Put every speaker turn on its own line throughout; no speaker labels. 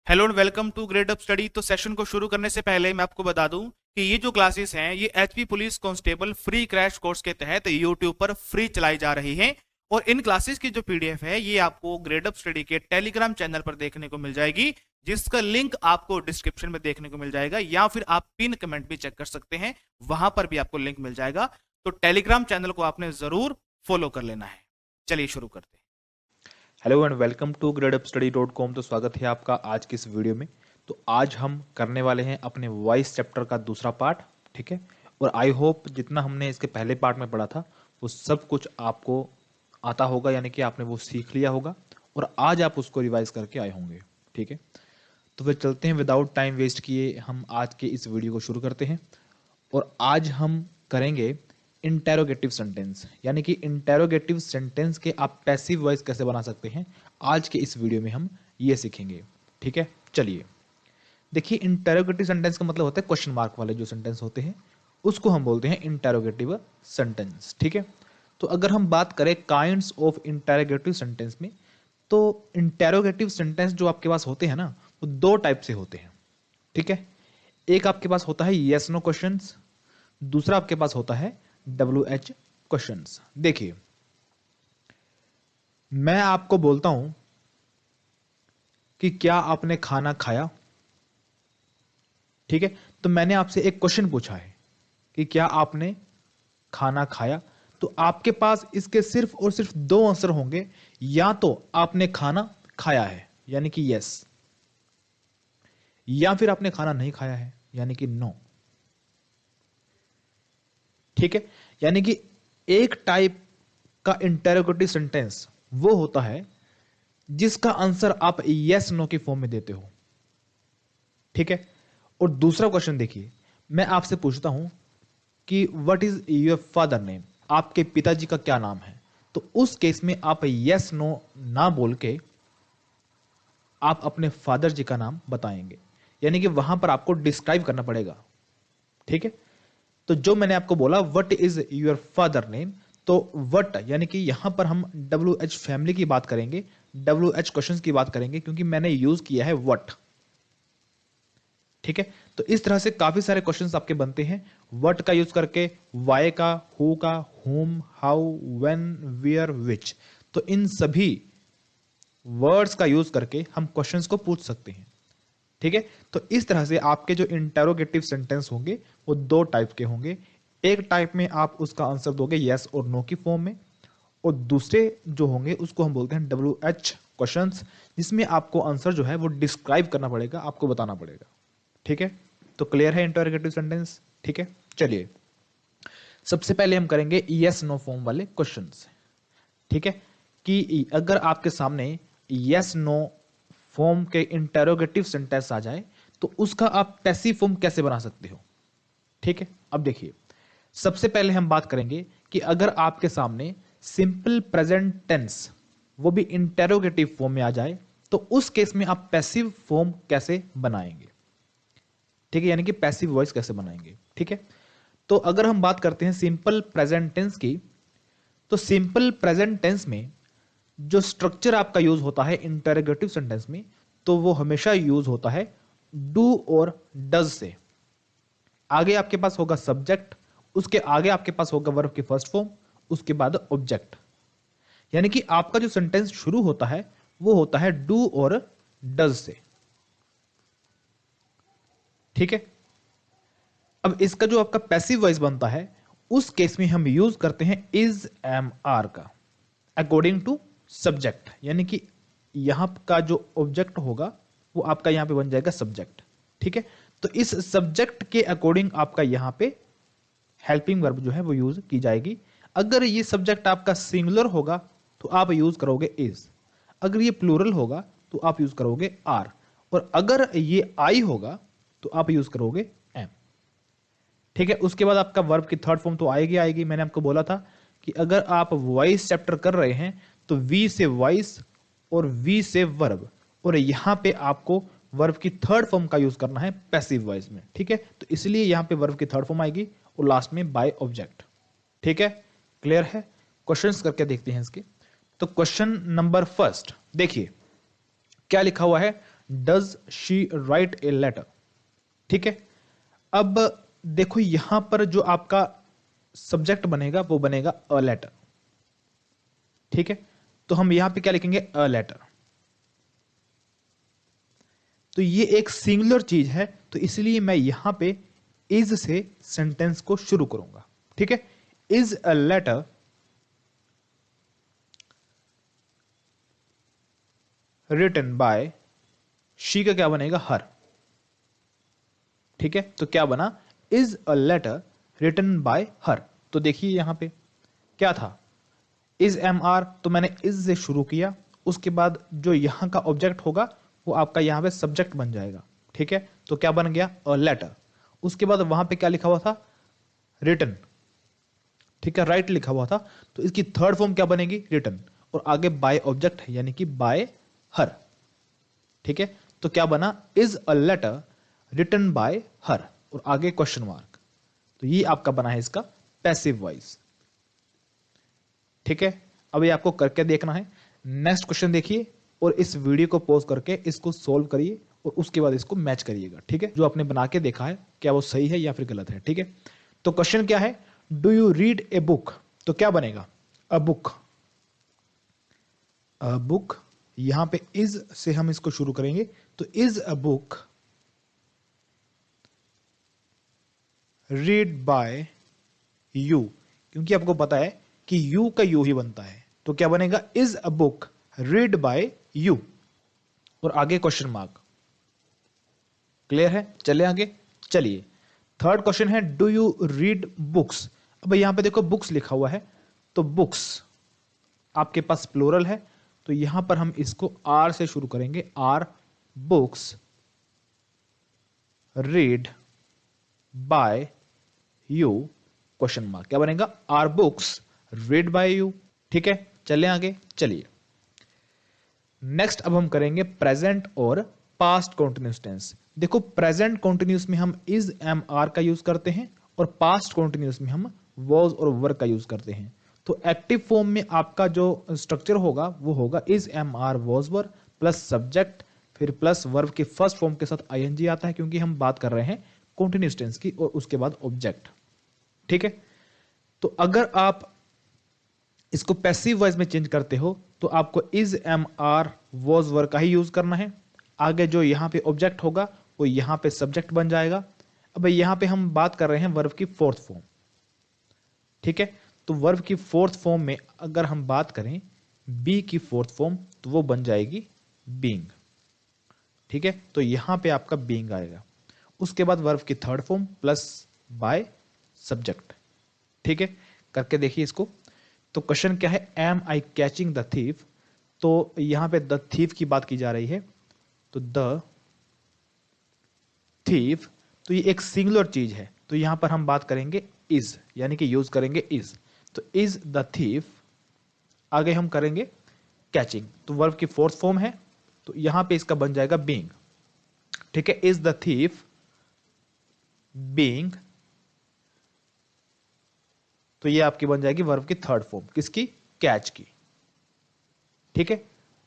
Hello and welcome to Gradeup study. तो session को शुरू करने से पहले मैं आपको बता दूं कि ये जो क्लासेस हैं ये HP police constable free crash course के तहत यूट्यूब पर फ्री चलाई जा रही हैं। और इन क्लासेस की जो पीडीएफ है ये आपको ग्रेड अप स्टडी के टेलीग्राम चैनल पर देखने को मिल जाएगी, जिसका लिंक आपको डिस्क्रिप्शन में देखने को मिल जाएगा, या फिर आप पिन कमेंट भी चेक कर सकते हैं, वहां पर भी आपको लिंक मिल जाएगा। तो टेलीग्राम चैनल को आपने जरूर फॉलो कर लेना है। चलिए शुरू करते हैं।
Hello and welcome to gradeupstudy.com। तो स्वागत है आपका आज की इस वीडियो में। तो आज हम करने वाले हैं अपने वॉइस चैप्टर का दूसरा पार्ट, ठीक है। और आई होप जितना हमने इसके पहले पार्ट में पढ़ा था वो सब कुछ आपको आता होगा, यानी कि आपने वो सीख लिया होगा और आज आप उसको रिवाइज करके आए होंगे, ठीक है। तो फिर चलते हैं, विदाउट टाइम वेस्ट किए हम आज के इस वीडियो को शुरू करते हैं। और आज हम करेंगे इंटेरोगेटिव सेंटेंस, यानी कि इंटेरोगेटिव सेंटेंस के आप पैसिव वॉइस कैसे बना सकते हैं। आज के इस वीडियो में हम ये सीखेंगे, ठीक है। चलिए देखिए, इंटेरोगेटिव सेंटेंस का मतलब होता है क्वेश्चन मार्क वाले जो सेंटेंस होते हैं उसको हम बोलते हैं इंटेरोगेटिव सेंटेंस, ठीक है। तो अगर हम बात करें काइंड्स ऑफ इंटेरोगेटिव सेंटेंस में, तो इंटेरोगेटिव सेंटेंस जो आपके पास होते हैं ना, वो दो टाइप से होते हैं, ठीक है। एक आपके पास होता है यस नो क्वेश्चंस, दूसरा आपके पास होता है WH क्वेश्चंस। देखिए, मैं आपको बोलता हूं कि क्या आपने खाना खाया, ठीक है। तो मैंने आपसे एक क्वेश्चन पूछा है कि क्या आपने खाना खाया। तो आपके पास इसके सिर्फ और सिर्फ दो आंसर होंगे, या तो आपने खाना खाया है यानी कि यस, या फिर आपने खाना नहीं खाया है यानी कि नो, ठीक है। यानी कि एक टाइप का इंटेरोगेटिव सेंटेंस वो होता है जिसका आंसर आप यस नो की फॉर्म में देते हो, ठीक है। और दूसरा क्वेश्चन देखिए, मैं आपसे पूछता हूं कि what is your father name, आपके पिताजी का क्या नाम है। तो उस केस में आप यस नो ना बोल के आप अपने फादर जी का नाम बताएंगे, यानी कि वहां पर आपको डिस्क्राइब करना पड़ेगा, ठीक है। तो जो मैंने आपको बोला what is your father name, तो व्हाट यानी कि यहां पर हम WH फैमिली की बात करेंगे, WH क्वेश्चंस की बात करेंगे, क्योंकि मैंने यूज किया है व्हाट, ठीक है। तो इस तरह से काफी सारे क्वेश्चंस आपके बनते हैं व्हाट का यूज करके, वाई का, हु का, हुम, हाउ, व्हेन, वेयर, विच। तो इन सभी वर्ड्स का यूज करके हम क्वेश्चंस को पूछ सकते हैं, ठीक है। तो इस तरह से आपके जो इंटेरोगेटिव सेंटेंस होंगे वो दो टाइप के होंगे। एक टाइप में आप उसका आंसर दोगे यस और नो की फॉर्म में, और दूसरे जो होंगे उसको हम बोलते हैं WH क्वेश्चंस, जिसमें आपको आंसर जो है वो डिस्क्राइब करना पड़ेगा, आपको बताना पड़ेगा, ठीक है। तो क्लियर है इंटेरोगेटिव सेंटेंस, ठीक है। चलिए सबसे पहले हम करेंगे यस नो फॉर्म वाले क्वेश्चंस, ठीक है। कि अगर आपके सामने यस नो फॉर्म के इंटेरोगेटिव सेंटेंस आ जाए तो उसका आप पैसिव फॉर्म कैसे बना सकते हो, ठीक है। अब देखिए, सबसे पहले हम बात करेंगे कि अगर आपके सामने सिंपल प्रेजेंट टेंस वो भी इंटेरोगेटिव फॉर्म में आ जाए तो उस केस में आप पैसिव फॉर्म कैसे बनाएंगे, ठीक है, यानी कि पैसिव वॉइस कैसे बनाएंगे, ठीक है। तो अगर हम बात करते हैं सिंपल प्रेजेंट टेंस की, तो सिंपल प्रेजेंट टेंस में जो स्ट्रक्चर आपका यूज होता है इंटेरोगेटिव सेंटेंस में, तो वो हमेशा यूज होता है डू और डज से। आगे आपके पास होगा सब्जेक्ट, उसके आगे आपके पास होगा वर्ब की फर्स्ट फॉर्म, उसके बाद ऑब्जेक्ट। यानी कि आपका जो सेंटेंस शुरू होता है वो होता है डू और डज से, ठीक है। अब इसका जो आपका पैसिव वॉइस बनता है उस केस में हम यूज करते हैं इज एम आर का अकॉर्डिंग टू सब्जेक्ट, यानी कि यहां का जो ऑब्जेक्ट होगा वो आपका यहां पे बन जाएगा सब्जेक्ट, ठीक है। तो इस सब्जेक्ट के अकॉर्डिंग आपका यहां पे हेल्पिंग वर्ब जो है वो यूज की जाएगी। अगर ये सब्जेक्ट आपका सिंगुलर होगा तो आप यूज करोगे इज, अगर ये प्लूरल होगा तो आप यूज करोगे आर, और अगर ये आई होगा तो आप यूज करोगे एम, ठीक है। उसके बाद आपका वर्ब की थर्ड फॉर्म तो आएगी आएगी। मैंने आपको बोला था कि अगर आप वॉइस चैप्टर कर रहे हैं तो वी से वॉइस और वी से वर्ब, और यहां पे आपको वर्ब की थर्ड फॉर्म का यूज करना है पैसिव वॉइस में, ठीक है। तो इसलिए यहां पे वर्ब की थर्ड फॉर्म आएगी और लास्ट में बाय ऑब्जेक्ट, ठीक है। क्लियर है। क्वेश्चंस करके देखते हैं इसके। तो क्वेश्चन नंबर फर्स्ट देखिए क्या लिखा हुआ है, does she write a letter. ठीक है, अब देखो यहां पर जो आपका सब्जेक्ट बनेगा वो बनेगा अ लेटर। ठीक है, तो हम यहां पे क्या लिखेंगे, अ लेटर। तो ये एक सिंगुलर चीज है, तो इसलिए मैं यहां पे इज से सेंटेंस को शुरू करूंगा। ठीक है, is a letter written by, she का क्या बनेगा, हर। ठीक है, तो क्या बना, is a letter written by her. तो देखिए यहां पे क्या था, इज एम आर, तो मैंने इज से शुरू किया, उसके बाद जो यहां का ऑब्जेक्ट होगा वो आपका यहां पे सब्जेक्ट बन जाएगा। ठीक है, तो क्या बन गया, अ लेटर। उसके बाद वहां पे क्या लिखा हुआ था, रिटन। ठीक है, राइट लिखा हुआ था, तो इसकी थर्ड फॉर्म क्या बनेगी, रिटन, और आगे बाय ऑब्जेक्ट है यानी कि बाय हर। ठीक है, तो क्या बना, is a letter written by her, और आगे क्वेश्चन मार्क। तो ये आपका बना है इसका पैसिव वॉइस। ठीक है, अब ये आपको करके देखना है। नेक्स्ट क्वेश्चन देखिए और इस वीडियो को पॉज करके इसको सोल्व करिए और उसके बाद इसको मैच करिएगा। ठीक है, जो आपने बना के देखा है क्या वो सही है या फिर गलत है। ठीक है, तो क्वेश्चन क्या है, do you read a book, तो क्या बनेगा, अ बुक। अ बुक, यहां पे इज से हम इसको शुरू करेंगे, तो is a book read by you, क्योंकि आपको पता है कि यू का यू ही बनता है, तो क्या बनेगा, is a book read by you, और आगे क्वेश्चन मार्क। क्लियर है, चले आगे। चलिए, थर्ड क्वेश्चन है, डू यू रीड बुक्स। अब यहां पे देखो बुक्स लिखा हुआ है, तो बुक्स आपके पास प्लूरल है, तो यहां पर हम इसको आर से शुरू करेंगे, are books read by you, question mark. क्या बनेगा, are books read by you. ठीक है, चले आगे। चलिए नेक्स्ट, अब हम करेंगे प्रेजेंट और पास्ट कॉन्टिन्यूस टेंस। देखो प्रेजेंट कॉन्टिन्यूस में हम इज एम आर का यूज करते हैं, और पास्ट कॉन्टिन्यूस में हम वॉज और वर का यूज करते हैं। तो एक्टिव फॉर्म में आपका जो स्ट्रक्चर होगा वो होगा is am are was were plus subject, फिर प्लस वर्ब के फर्स्ट फॉर्म के साथ आईएनजी आता है, क्योंकि हम बात कर रहे हैं कॉन्टिन्यूस टेंस की, और उसके बाद ऑब्जेक्ट। ठीक है, तो अगर आप इसको पैसिव वॉइस में चेंज करते हो तो आपको is am are was were का ही यूज करना है। आगे जो यहां पे ऑब्जेक्ट होगा वो यहां पे सब्जेक्ट बन जाएगा। अब यहां पे हम बात कर रहे हैं वर्ब की फोर्थ फॉर्म। ठीक है, तो वर्ब की फोर्थ फॉर्म में अगर हम बात करें बी की फोर्थ फॉर्म, तो वो बन जाएगी बीइंग। ठीक है, तो यहां पे आपका बीइंग आएगा। उसके बाद वर्ब की third form plus by subject. ठीक है, करके देखिए इसको। तो क्वेश्चन क्या है, am I catching the thief, तो यहां पे द थीफ की बात की जा रही है, तो द थीफ, तो ये एक सिंगुलर चीज है, तो यहां पर हम बात करेंगे इज, यानी कि यूज करेंगे इज। तो इज द थीफ, आगे हम करेंगे कैचिंग, तो वर्ब की फोर्थ फॉर्म है, तो यहां पे इसका बन जाएगा बीइंग। ठीक है, इज द थीफ बीइंग, तो ये आपकी बन जाएगी वर्ब की थर्ड फॉर्म, किसकी, कैच की। ठीक है,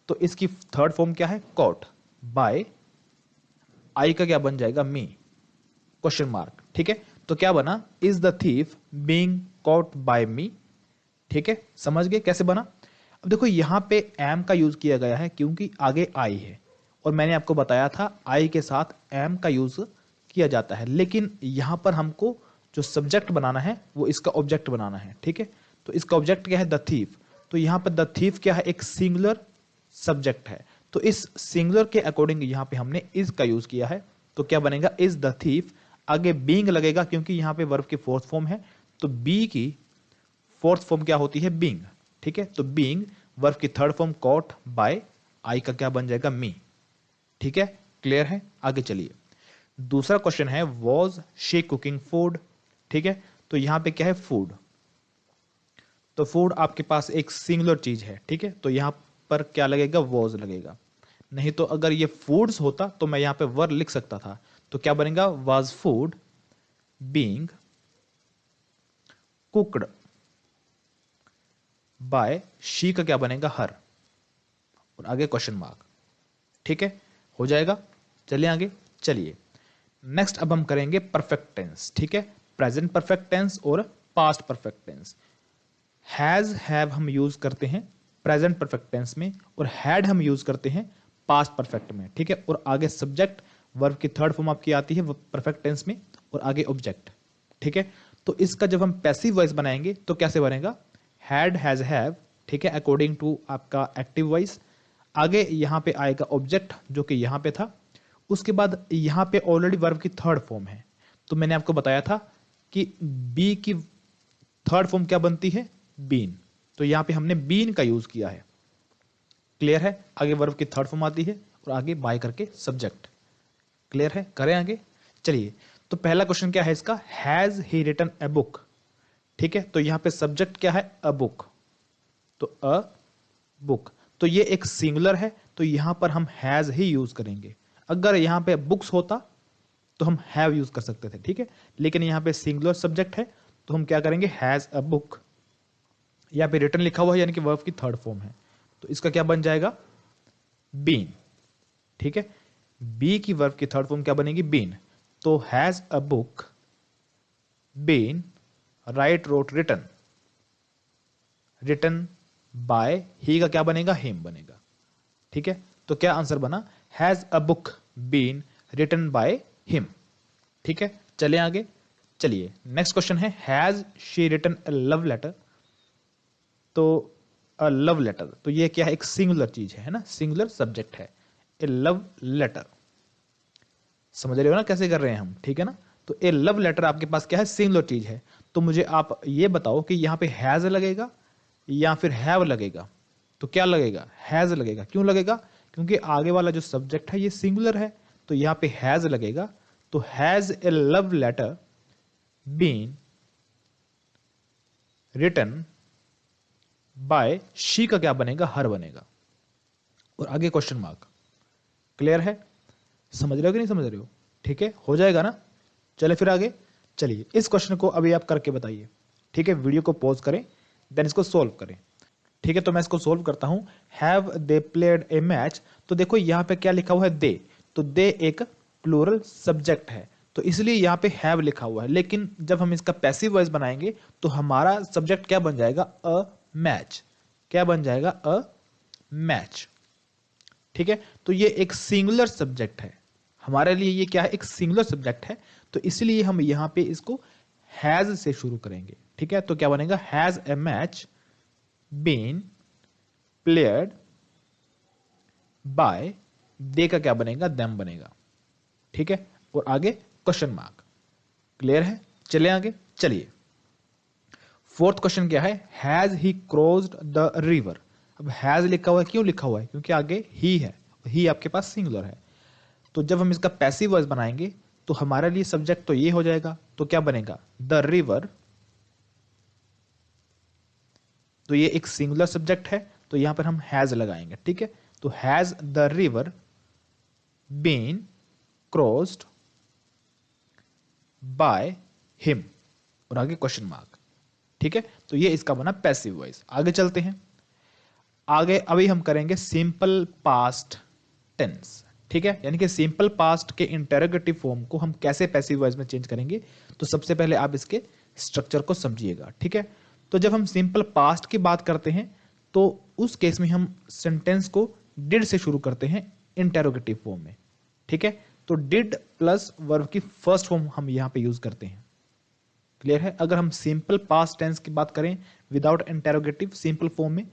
तो इसकी थर्ड फॉर्म क्या है, कॉट बाय, आई का क्या बन जाएगा, मी, क्वेश्चन मार्क। ठीक है, तो क्या बना, is the thief being caught by me. ठीक है, समझ गए कैसे बना। अब देखो यहां पे एम का यूज किया गया है क्योंकि आगे आई है, और मैंने आपको बताया था आई के साथ एम का यूज किया जाता है, लेकिन यहां पर हमको जो सब्जेक्ट बनाना है वो इसका ऑब्जेक्ट बनाना है। ठीक है, तो इसका ऑब्जेक्ट क्या है, द थीफ, तो यहां पर द थीफ क्या है, एक सिंगुलर सब्जेक्ट है, तो इस सिंगुलर के अकॉर्डिंग यहां पे हमने इज का यूज किया है, तो क्या बनेगा, इज द थीफ, आगे बीइंग लगेगा क्योंकि यहां पे वर्ब की फोर्थ फॉर्म है, तो बी की फोर्थ फॉर्म क्या होती है, बीइंग। ठीक है, तो बीइंग, वर्ब की थर्ड फॉर्म कॉट बाय, आई का क्या बन जाएगा, मी। ठीक है, क्लियर है, आगे चलिए। दूसरा क्वेश्चन है, वॉज शी कुकिंग फूड। ठीक है, तो यहां पे क्या है, फूड, तो फूड आपके पास एक सिंगुलर चीज है। ठीक है, तो यहां पर क्या लगेगा, वॉज लगेगा, नहीं तो अगर ये फूड्स होता तो मैं यहां पे वर लिख सकता था, तो क्या बनेगा, was food being cooked bye, she का क्या बनेगा, हर, और आगे क्वेश्चन मार्क। ठीक है, हो जाएगा। चलिए आगे, चलिए नेक्स्ट अब हम करेंगे परफेक्ट टेंस। ठीक है, प्रेजेंट परफेक्ट टेंस और past perfect tense. Has have हम यूज करते हैं प्रेजेंट परफेक्ट टेंस में, और हैड हम यूज करते हैं पास्ट परफेक्ट में। ठीक है, और आगे सब्जेक्ट वर्ब की थर्ड फॉर्म आपकी आती है वो परफेक्ट टेंस में, और आगे ऑब्जेक्ट। ठीक है, तो इसका जब हम पैसिव वॉइस बनाएंगे तो कैसे बनेगा, हैड हैज हैव। ठीक है, अकॉर्डिंग टू आपका एक्टिव वॉइस। आगे यहां पे आएगा ऑब्जेक्ट जो कि यहां पे था। उसके बाद यहां पे ऑलरेडी वर्ब की थर्ड फॉर्म है, तो मैंने आपको बताया था कि बी की थर्ड फॉर्म क्या बनती है, बीन। तो यहां पे हमने बीन का यूज किया है। क्लियर है, आगे वर्ब की थर्ड फॉर्म आती है और आगे बाय करके सब्जेक्ट। क्लियर है, करें आगे। चलिए, तो पहला क्वेश्चन क्या है इसका, has he written a book. ठीक है, तो यहां पे सब्जेक्ट क्या है, अ बुक। तो अ बुक, तो ये एक सिंगुलर है, तो यहां पर हम हैज ही यूज करेंगे। अगर यहां पे बुक्स होता तो हम हैव यूज कर सकते थे। ठीक है, लेकिन यहां पे सिंगुलर सब्जेक्ट है तो हम क्या करेंगे, हैज अ बुक। यहां पे रिटन लिखा हुआ है यानी कि वर्ब की थर्ड फॉर्म है, तो इसका क्या बन जाएगा, बीन। ठीक है, बी की वर्ब की थर्ड फॉर्म क्या बनेगी, बीन। तो has a book been write wrote written, written by he का क्या बनेगा, हिम बनेगा। ठीक है, तो क्या आंसर बना, has a book been written by him. ठीक है, चले आगे। चलिए नेक्स्ट क्वेश्चन है, has she written a love letter. तो अ लव लेटर, तो ये क्या है, एक सिंगुलर चीज है ना, सिंगुलर सब्जेक्ट है, ए लव लेटर। समझ रहे हो ना कैसे कर रहे हैं हम, ठीक है ना। तो ए लव लेटर आपके पास क्या है, सिंगुलर चीज है। तो मुझे आप ये बताओ कि यहां पे हैज लगेगा या फिर हैव लगेगा। तो क्या लगेगा, हैज लगेगा। क्यों लगेगा, क्योंकि आगे वाला जो सब्जेक्ट है ये सिंगुलर है, तो यहां पे हैज लगेगा। तो has a love letter been written by she का क्या बनेगा, हर बनेगा, और आगे क्वेश्चन मार्क। क्लियर है, समझ रहे हो कि नहीं समझ रहे हो, ठीक है, हो जाएगा ना। चले फिर आगे, चलिए इस क्वेश्चन को अभी आप करके बताइए। ठीक है, वीडियो को पॉज करें, देन इसको सोल्व करें। ठीक है, तो मैं इसको सोल्व करता हूं। Have they played a match, तो देखो यहां पे क्या लिखा हुआ है, दे। तो दे एक प्लूरल सब्जेक्ट है, तो इसलिए यहां पे हैव लिखा हुआ है। लेकिन जब हम इसका पैसिव वॉइस बनाएंगे तो हमारा सब्जेक्ट क्या बन जाएगा, अ मैच। क्या बन जाएगा, अ मैच। ठीक है, तो ये एक सिंगुलर सब्जेक्ट है हमारे लिए, ये क्या है, एक सिंगुलर सब्जेक्ट है, तो इसलिए हम यहां पे इसको हैज से शुरू करेंगे। ठीक है, तो क्या बनेगा, has a match been played by, they का क्या बनेगा, देम बनेगा। ठीक है, और आगे क्वेश्चन मार्क। क्लियर है, चले आगे। चलिए फोर्थ क्वेश्चन क्या है, has he crossed the river. अब हैज लिखा हुआ है, क्यों लिखा हुआ है, क्योंकि आगे ही है, ही आपके पास सिंगुलर है। तो जब हम इसका पैसिव वॉइस बनाएंगे तो हमारे लिए सब्जेक्ट तो ये हो जाएगा, तो क्या बनेगा, द रिवर। तो ये एक सिंगुलर सब्जेक्ट है, तो यहां पर हम हैज लगाएंगे। ठीक है, तो has the river been crossed by him, और आगे क्वेश्चन मार्क। ठीक है, तो ये इसका बना पैसिव वॉइस। आगे चलते हैं, आगे अभी हम करेंगे सिंपल पास्ट टेंस। ठीक है, यानी कि सिंपल पास्ट के इंटरोगेटिव फॉर्म को हम कैसे पैसिव वॉइस में चेंज करेंगे। तो सबसे पहले आप इसके स्ट्रक्चर को समझिएगा। ठीक है, तो जब हम सिंपल पास्ट की बात करते हैं तो उस केस में हम सेंटेंस को डिड से शुरू करते हैं इंटरोगेटिव फॉर्म में। ठीक है, तो डिड प्लस वर्ब की फर्स्ट फॉर्म हम यहां पे यूज करते हैं। क्लियर है, अगर हम सिंपल पास्ट टेंस की बात करें विदाउट इंटरोगेटिव सिंपल फॉर्म में,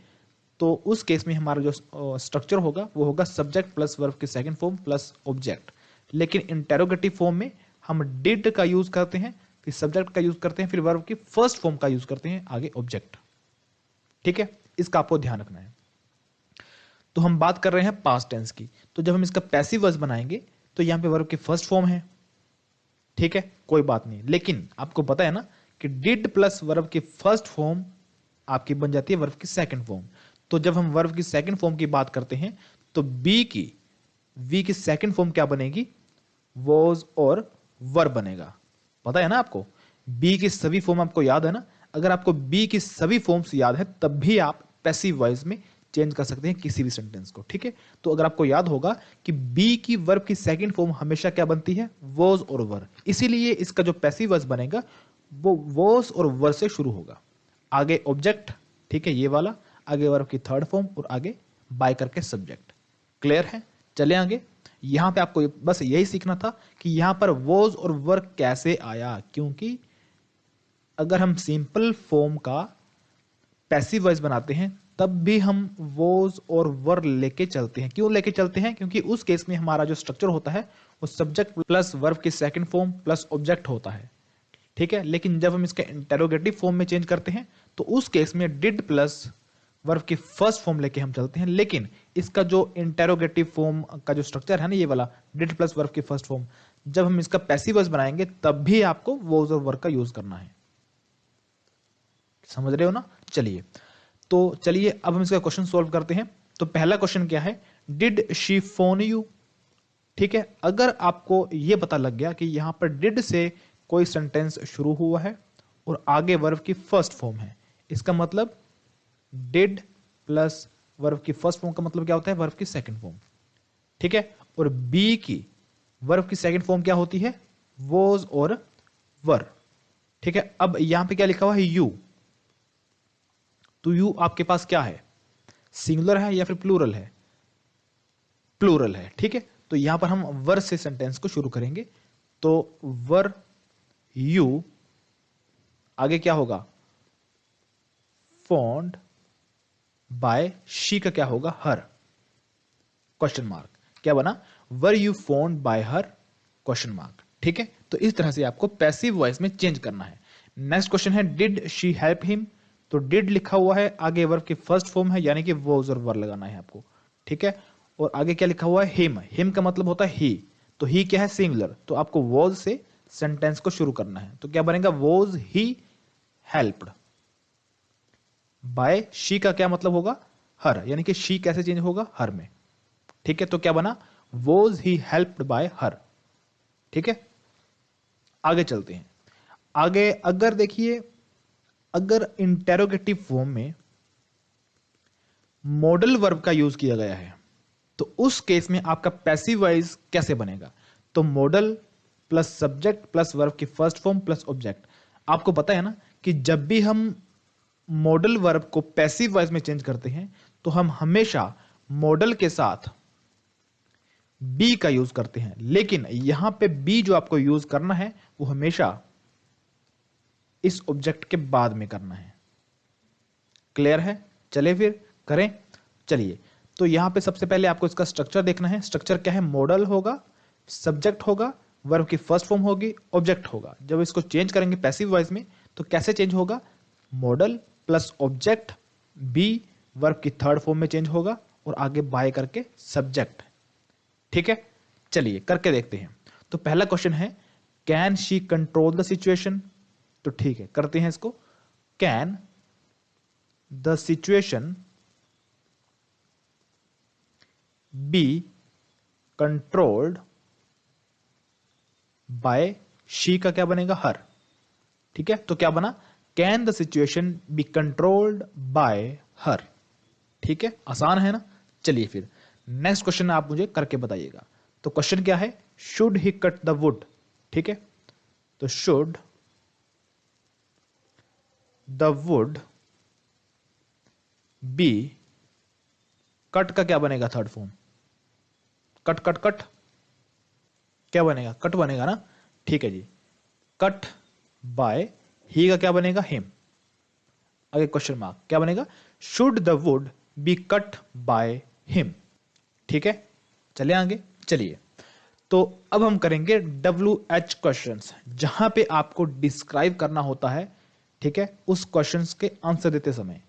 तो उस केस में हमारा जो स्ट्रक्चर होगा वो होगा सब्जेक्ट प्लस वर्ब की सेकंड फॉर्म प्लस ऑब्जेक्ट। लेकिन इंटरोगेटिव फॉर्म में हम डिड का यूज करते हैं, फिर सब्जेक्ट का यूज करते हैं, फिर वर्ब की फर्स्ट फॉर्म का यूज करते हैं, आगे ऑब्जेक्ट। ठीक है, इसका आपको ध्यान रखना है। तो हम बात कर रहे हैं पास्ट टेंस की, तो जब हम इसका पैसिव वॉइस बनाएंगे तो यहां पे वर्ब की फर्स्ट फॉर्म है। ठीक है, कोई बात नहीं, लेकिन आपको पता है ना कि डिड प्लस वर्ब की फर्स्ट फॉर्म आपकी बन जाती है वर्ब की सेकंड फॉर्म। तो जब हम वर्ब की सेकंड फॉर्म की बात करते हैं तो वी की सेकंड फॉर्म क्या बनेगी, वॉज और वर्ब बनेगा। पता है ना आपको, बी की सभी फॉर्म आपको याद है ना। अगर आपको बी की सभी फॉर्म्स याद है तब भी आप पैसिव वॉइस में चेंज कर सकते हैं किसी भी सेंटेंस को, ठीक है। तो अगर आपको याद होगा कि बी की वर्ब की सेकंड फॉर्म हमेशा क्या बनती है, वॉज और वर, इसीलिए इसका जो पैसिव वॉइस बनेगा वो वॉज और वर से शुरू होगा। आगे ऑब्जेक्ट, ठीक है, ये वाला, आगे वर्ब की थर्ड फॉर्म और आगे बाय करके सब्जेक्ट। क्लियर है? चले आगे। यहां पे आपको बस यही सीखना था कि यहां पर वॉज और वर कैसे आया, क्योंकि अगर हम सिंपल फॉर्म का पैसिव वॉइस बनाते हैं तब भी हम वॉज और वर लेके चलते हैं। क्यों लेके चलते हैं? क्योंकि उस केस में हमारा जो स्ट्रक्चर होता है वो सब्जेक्ट प्लस वर्ब की सेकंड फॉर्म प्लस ऑब्जेक्ट होता है, ठीक है। लेकिन जब हम इसका इंटेरोगेटिव फॉर्म में चेंज करते हैं तो उस केस में डिड प्लस वर्ब की फर्स्ट फॉर्म लेके हम चलते हैं। लेकिन इसका जो इंटेरोगेटिव फॉर्म का जो स्ट्रक्चर है ना, ये वाला डिड प्लस वर्ब की फर्स्ट फॉर्म, जब हम इसका पैसिव वॉइस बनाएंगे तब भी आपको वॉज और वर्ब का यूज करना है। समझ रहे हो ना? चलिए, तो चलिए अब हम इसका क्वेश्चन सॉल्व करते हैं। तो पहला क्वेश्चन क्या है, डिड शी फोन यू, ठीक है। अगर आपको यह पता लग गया कि यहां पर डिड से कोई सेंटेंस शुरू हुआ है और आगे वर्ब की फर्स्ट फॉर्म है, इसका मतलब डिड प्लस वर्ब की फर्स्ट फॉर्म का मतलब क्या होता है, वर्ब की सेकंड फॉर्म, ठीक है। और बी की वर्ब की सेकंड फॉर्म क्या होती है, वॉज और वर, ठीक है। अब यहां पे क्या लिखा हुआ है, यू, तो यू आपके पास क्या है, सिंगुलर है या फिर प्लूरल है, प्लूरल है, ठीक है। तो यहां पर हम वर से सेंटेंस को शुरू करेंगे। तो वर यू, आगे क्या होगा, फोन्ड बाय शी का क्या होगा, हर, क्वेश्चन मार्क, क्या बना, were you found bye her, question mark, ठीक है। तो इस तरह से आपको पैसिव वॉइस में चेंज करना है। नेक्स्ट क्वेश्चन है, डिड शी हेल्प हिम, तो डिड लिखा हुआ है, आगे वर्ब की फर्स्ट फॉर्म है यानी कि वॉज और वर लगाना है आपको, ठीक है। और आगे क्या लिखा हुआ है, हिम, हिम का मतलब होता है ही, तो ही क्या है, सिंगुलर, तो आपको वॉज से सेंटेंस को शुरू करना है। तो क्या बनेगा, was he helped bye she का क्या मतलब होगा, हर, यानी कि शी कैसे चेंज होगा, हर में, ठीक है। तो क्या बना, वॉज ही हेल्प्ड बाय हर, ठीक है। आगे चलते हैं। आगे अगर देखिए, अगर इंटेरोगेटिव फॉर्म में मॉडल वर्ब का यूज किया गया है तो उस केस में आपका पैसिव वॉइस कैसे बनेगा, तो model plus subject plus verb की फर्स्ट फॉर्म प्लस ऑब्जेक्ट। आपको पता है ना कि जब भी हम मॉडल वर्ब को पैसिव वॉइस में चेंज करते हैं तो हम हमेशा मॉडल के साथ बी का यूज करते हैं, लेकिन यहां पे बी जो आपको यूज करना है वो हमेशा इस ऑब्जेक्ट के बाद में करना है। क्लियर है? चले फिर करें। चलिए, तो यहां पे सबसे पहले आपको इसका स्ट्रक्चर देखना है। स्ट्रक्चर क्या है, मॉडल होगा, सब्जेक्ट होगा, वर्ब की फर्स्ट फॉर्म होगी, ऑब्जेक्ट होगा। जब इसको चेंज करेंगे पैसिव वॉइस में तो कैसे चेंज होगा, modal plus object, be verb की थर्ड फॉर्म में चेंज होगा और आगे बाय करके सब्जेक्ट, ठीक है। चलिए करके देखते हैं। तो पहला क्वेश्चन है, can she control the situation, तो ठीक है करते हैं इसको। Can the situation be controlled by she का क्या बनेगा, हर, ठीक है। तो क्या बना, can the situation be controlled by हर, ठीक है, आसान है ना। चलिए फिर नेक्स्ट क्वेश्चन आप मुझे करके बताइएगा। तो क्वेश्चन क्या है, should he cut the wood, ठीक है। तो should the would be, cut का क्या बनेगा, third form, cut cut cut, क्या बनेगा, कट बनेगा ना, ठीक है जी। कट बाय ही का क्या बनेगा, हिम, आगे क्वेश्चन मार्क, क्या बनेगा, should the would be cut by him, ठीक है। चले आगे। चलिए, तो अब हम करेंगे WH क्वेश्चंस, जहां पे आपको डिस्क्राइब करना होता है, ठीक है, उस क्वेश्चंस के आंसर देते समय,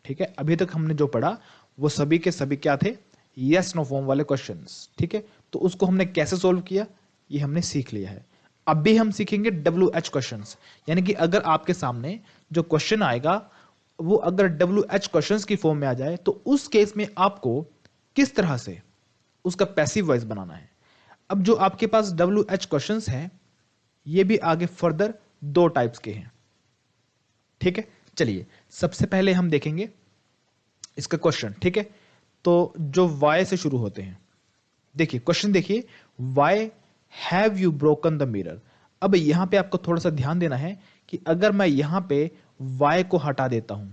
ठीक है। अभी तक हमने जो पढ़ा वो सभी के सभी क्या थे, यस नो फॉर्म वाले क्वेश्चंस, ठीक है। तो उसको हमने कैसे सोल्व किया ये हमने सीख लिया है। अब भी हम सीखेंगे WH क्वेश्चंस, यानी कि अगर आपके सामने जो क्वेश्चन आएगा वो अगर WH क्वेश्चंस की फॉर्म में आ जाए तो उस केस में आपको किस तरह से उसका पैसिव वॉइस बनाना है। अब जो आपके पास WH क्वेश्चंस हैं ये भी आगे फर्दर दो टाइप्स के हैं, ठीक है। चलिए सबसे पहले हम देखेंगे इसका क्वेश्चन, ठीक है। तो जो वाई से शुरू होते हैं, देखिए क्वेश्चन देखिए, why have you broken the mirror. अब यहां पे आपको थोड़ा सा ध्यान देना है कि अगर मैं यहां पे वाई को हटा देता हूं,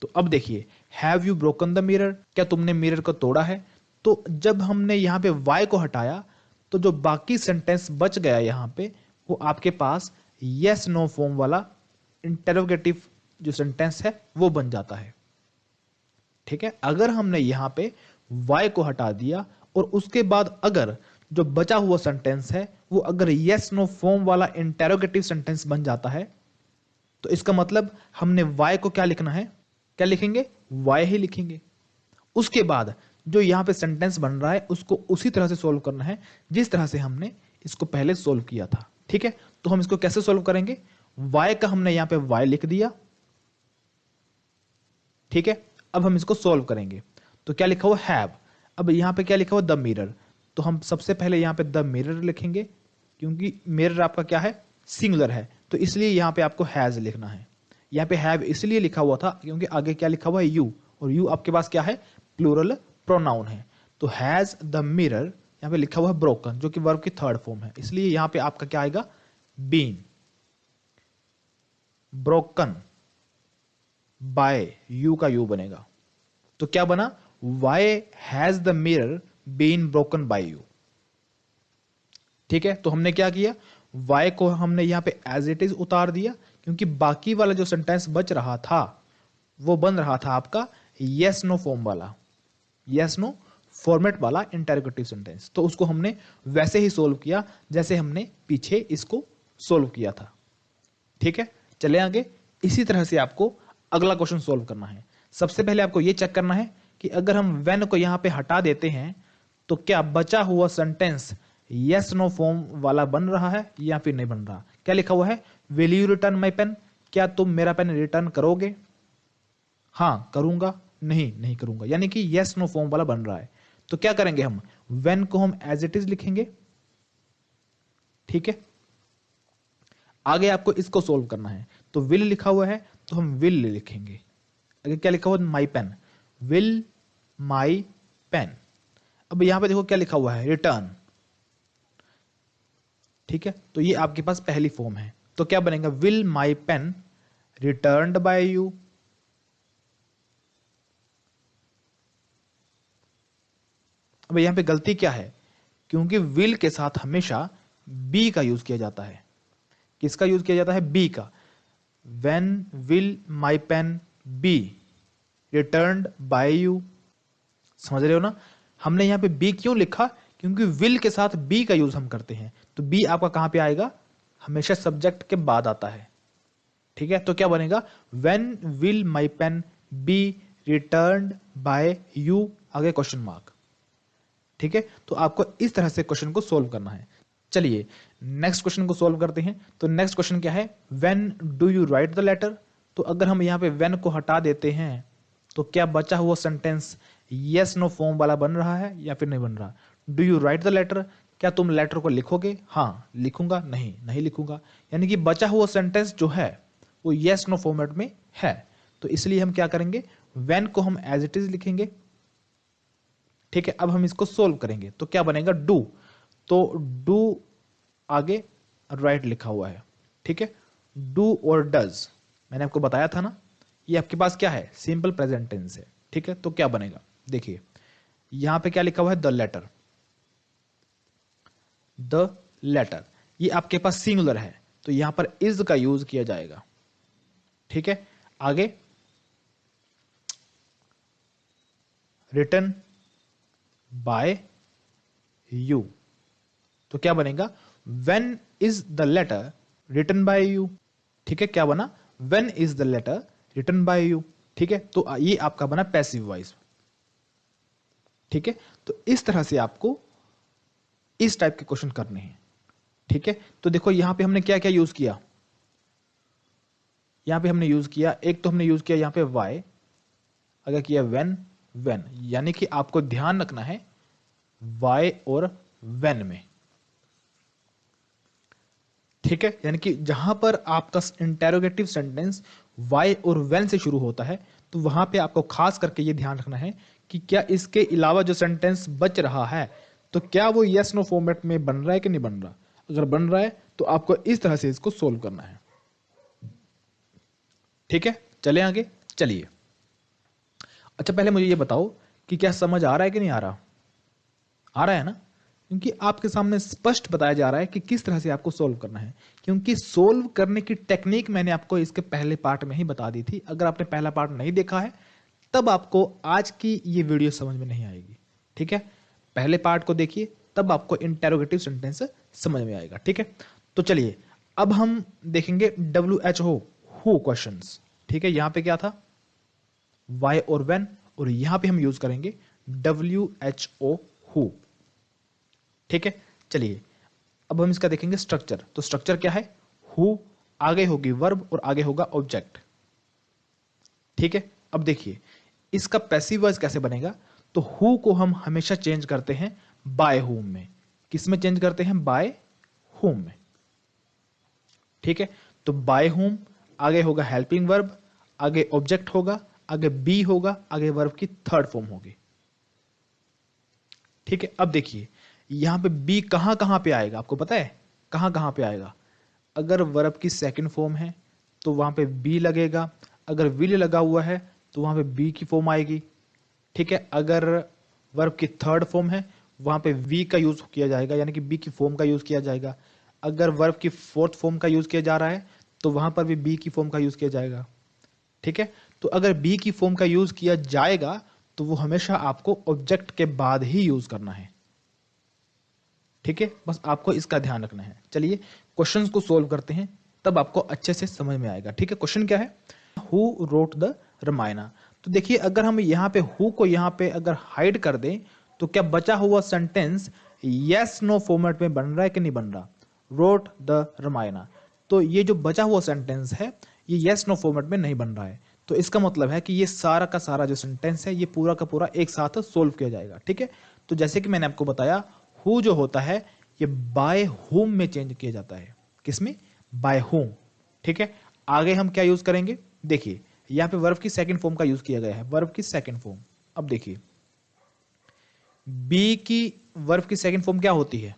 तो अब देखिए have you broken the mirror, क्या तुमने मिरर को तोड़ा है। तो जब हमने यहां पे वाई को हटाया तो जो बाकी सेंटेंस बच गया यहां पे, वो आपके पास यस नो फॉर्म वाला इंटेरोगेटिव जो सेंटेंस है वो बन जाता है, ठीक है। अगर हमने यहां पे वाई को हटा दिया और उसके बाद अगर जो बचा हुआ सेंटेंस है वो अगर यस नो फॉर्म वाला इंटेरोगेटिव सेंटेंस बन जाता है, तो इसका मतलब हमने वाई को क्या लिखना है, क्या लिखेंगे, वाई ही लिखेंगे। उसके बाद जो यहां पे सेंटेंस बन रहा है उसको उसी तरह से सोल्व करना है जिस तरह से हमने इसको पहले सोल्व किया था, ठीक है। तो हम इसको कैसे सोल्व करेंगे, वाई का हमने यहां पे वाई लिख दिया, ठीक है। अब हम इसको सोल्व करेंगे, तो क्या लिखा हुआ हैव, अब यहां पे क्या लिखा हुआ द मिरर, तो हम सबसे पहले यहां पे द मिरर लिखेंगे क्योंकि मिरर आपका क्या है, सिंगुलर है, तो इसलिए यहां पे आपको हैज लिखना है। यहां पे हैव इसलिए लिखा हुआ था क्योंकि आगे क्या लिखा हुआ है, यू, और यू आपके पास क्या है, प्लूरल प्रोनाउन है। तो हैज द मिरर यहां पे लिखा हुआ है ब्रोकन, जो कि वर्ब की थर्ड फॉर्म है, इसलिए यहां पे आपका क्या आएगा, बीन ब्रोकन बाय, यू का यू बनेगा। तो क्या बना, why has the mirror been broken by you, ठीक है। तो हमने क्या किया, वाई को हमने यहां पे एज इट इज उतार दिया क्योंकि बाकी वाला जो सेंटेंस बच रहा था वो बन रहा था आपका यस नो फॉर्म वाला, यस नो फॉर्मेट वाला इंटरोगेटिव सेंटेंस, तो उसको हमने वैसे ही सोल्व किया जैसे हमने पीछे इसको सोल्व किया था, ठीक है। चले आगे, इसी तरह से आपको अगला क्वेश्चन सोल्व करना है। सबसे पहले आपको यह चेक करना है कि अगर हम व्हेन को यहां पे हटा देते हैं तो क्या बचा हुआ सेंटेंस यस नो फॉर्म वाला बन रहा है या फिर नहीं बन रहा। क्या लिखा हुआ है, will you return my pen, क्या तुम मेरा पेन रिटर्न करोगे, हां करूंगा, नहीं नहीं करूंगा, यानी कि यस नो फॉर्म वाला बन रहा है। तो क्या करेंगे, हम व्हेन को हम एज इट इज लिखेंगे, ठीक है। आगे आपको इसको सोल्व करना है, तो विल लिखा हुआ है तो हम विल लिखेंगे। आगे क्या लिखा हुआ, my pen, will my pen. अब यहां पे देखो क्या लिखा हुआ है, रिटर्न, ठीक है। तो ये आपके पास पहली फॉर्म है, तो क्या बनेगा, will my pen returned by you. अब यहां पे गलती क्या है, क्योंकि विल के साथ हमेशा बी का यूज किया जाता है। किसका यूज किया जाता है, बी का। When will my pen be returned by you, समझ रहे हो ना। हमने यहां पे बी क्यों लिखा, क्योंकि विल के साथ बी का यूज हम करते हैं, तो बी आपका कहां पे आएगा, हमेशा सब्जेक्ट के बाद आता है, ठीक है। तो क्या बनेगा, when will my pen be returned by you, आगे क्वेश्चन मार्क, ठीक है। तो आपको इस तरह से क्वेश्चन को सोल्व करना है। चलिए नेक्स्ट क्वेश्चन को सोल्व करते हैं। तो नेक्स्ट क्वेश्चन क्या है, when do you write the letter. तो अगर हम यहां पे व्हेन को हटा देते हैं तो क्या बचा हुआ सेंटेंस यस नो फॉर्म वाला बन रहा है या फिर नहीं बन रहा। Do you write the letter, क्या तुम लेटर को लिखोगे, हाँ लिखूंगा, नहीं नहीं लिखूंगा, यानी कि बचा हुआ सेंटेंस जो है वो यस नो फॉर्मेट में है। तो इसलिए हम क्या करेंगे, व्हेन को हम एज इट इज लिखेंगे, ठीक है। अब हम इसको सोल्व करेंगे, तो क्या बनेगा, डू, तो डू आगे राइट लिखा हुआ है, ठीक है। डू और डज मैंने आपको बताया था ना, ये आपके पास क्या है, सिंपल प्रेजेंट टेंस है, ठीक है। तो क्या बनेगा, देखिए यहां पे क्या लिखा हुआ है, द लेटर, द लेटर, ये आपके पास सिंगुलर है तो यहां पर इज का यूज किया जाएगा, ठीक है। आगे रिटन बाय यू, तो क्या बनेगा, when is the letter written by you, ठीक है। क्या बना, when is the letter written by you, ठीक है। तो ये आपका बना पैसिव वॉइस, ठीक है। तो इस तरह से आपको इस टाइप के क्वेश्चन करने हैं, ठीक है। तो देखो यहां पे हमने क्या क्या यूज किया, यहां पे हमने यूज किया, एक तो हमने यूज किया यहां पे वाई, अगर किया व्हेन, व्हेन, यानी कि आपको ध्यान रखना है वाई और व्हेन में, ठीक है। यानी कि जहां पर आपका इंटेरोगेटिव सेंटेंस वाई और वेन से शुरू होता है, तो वहां पे आपको खास करके ये ध्यान रखना है कि क्या इसके अलावा जो सेंटेंस बच रहा है तो क्या वो यस नो फॉर्मेट में बन रहा है कि नहीं बन रहा। अगर बन रहा है तो आपको इस तरह से इसको सोल्व करना है। ठीक है, चले आगे, चलिए। अच्छा, पहले मुझे ये बताओ कि क्या समझ आ रहा है कि नहीं आ रहा। आ रहा है ना, क्योंकि आपके सामने स्पष्ट बताया जा रहा है कि किस तरह से आपको सोल्व करना है, क्योंकि सोल्व करने की टेक्निक मैंने आपको इसके पहले पार्ट में ही बता दी थी। अगर आपने पहला पार्ट नहीं देखा है तब आपको आज की ये वीडियो समझ में नहीं आएगी। ठीक है, पहले पार्ट को देखिए, तब आपको इंटेरोगेटिव सेंटेंस समझ में आएगा। ठीक है, तो चलिए अब हम देखेंगे WHO हु क्वेश्चंस। ठीक है, यहां पे क्या था, वाई और व्हेन, और यहां पे हम यूज करेंगे WHO हु। ठीक है, चलिए अब हम इसका देखेंगे स्ट्रक्चर। तो स्ट्रक्चर क्या है, हु आगे होगी वर्ब और आगे होगा ऑब्जेक्ट। ठीक है, अब देखिए इसका पैसिव वॉइस कैसे बनेगा। तो हु को हम हमेशा चेंज करते हैं बाय हुम में। किस में चेंज करते हैं, बाय हुम में। ठीक है, तो बाय हुम आगे होगा हेल्पिंग वर्ब, आगे ऑब्जेक्ट होगा, आगे बी होगा, आगे वर्ब की थर्ड फॉर्म होगी। ठीक है, अब देखिए यहां पे बी कहां कहां पे आएगा, आपको पता है कहां कहां पे आएगा। अगर वर्ब की सेकंड फॉर्म है तो वहां पे बी लगेगा, अगर विल लगा हुआ है तो वहां पे बी की फॉर्म आएगी। ठीक है, अगर वर्ब की थर्ड फॉर्म है वहां पे वी का यूज किया जाएगा, यानी कि बी की फॉर्म का यूज किया जाएगा। अगर वर्ब की फोर्थ फॉर्म का यूज किया जा रहा है तो वहां पर भी बी की फॉर्म का यूज किया जाएगा। ठीक है, तो अगर बी की फॉर्म का यूज किया जाएगा तो वो हमेशा आपको ऑब्जेक्ट के बाद ही यूज करना है। ठीक है, बस आपको इसका ध्यान रखना है। चलिए क्वेश्चंस को सोल्व करते हैं, तब आपको अच्छे से समझ में आएगा। ठीक है, क्वेश्चन क्या है, हु रोट द रामायण। तो देखिए अगर हम यहाँ पे हु को यहाँ पे अगर हाइड कर दें तो क्या बचा हुआ सेंटेंस यस नो फॉर्मेट में बन रहा है कि नहीं बन रहा, रोट द रामायण। तो ये जो बचा हुआ सेंटेंस है ये यस नो फॉर्मेट में नहीं बन रहा है, तो इसका मतलब है कि ये सारा का सारा जो सेंटेंस है ये पूरा का पूरा एक साथ सोल्व किया जाएगा। ठीक है, तो जैसे कि मैंने आपको बताया हु जो होता है ये बाय होम में चेंज किया जाता है। किसमें, बाय होम। ठीक है, आगे हम क्या यूज करेंगे, देखिए यहां पे वर्ब की सेकंड फॉर्म का यूज किया गया है, वर्ब की सेकंड फॉर्म। अब देखिए बी की वर्ब की सेकंड फॉर्म क्या होती है,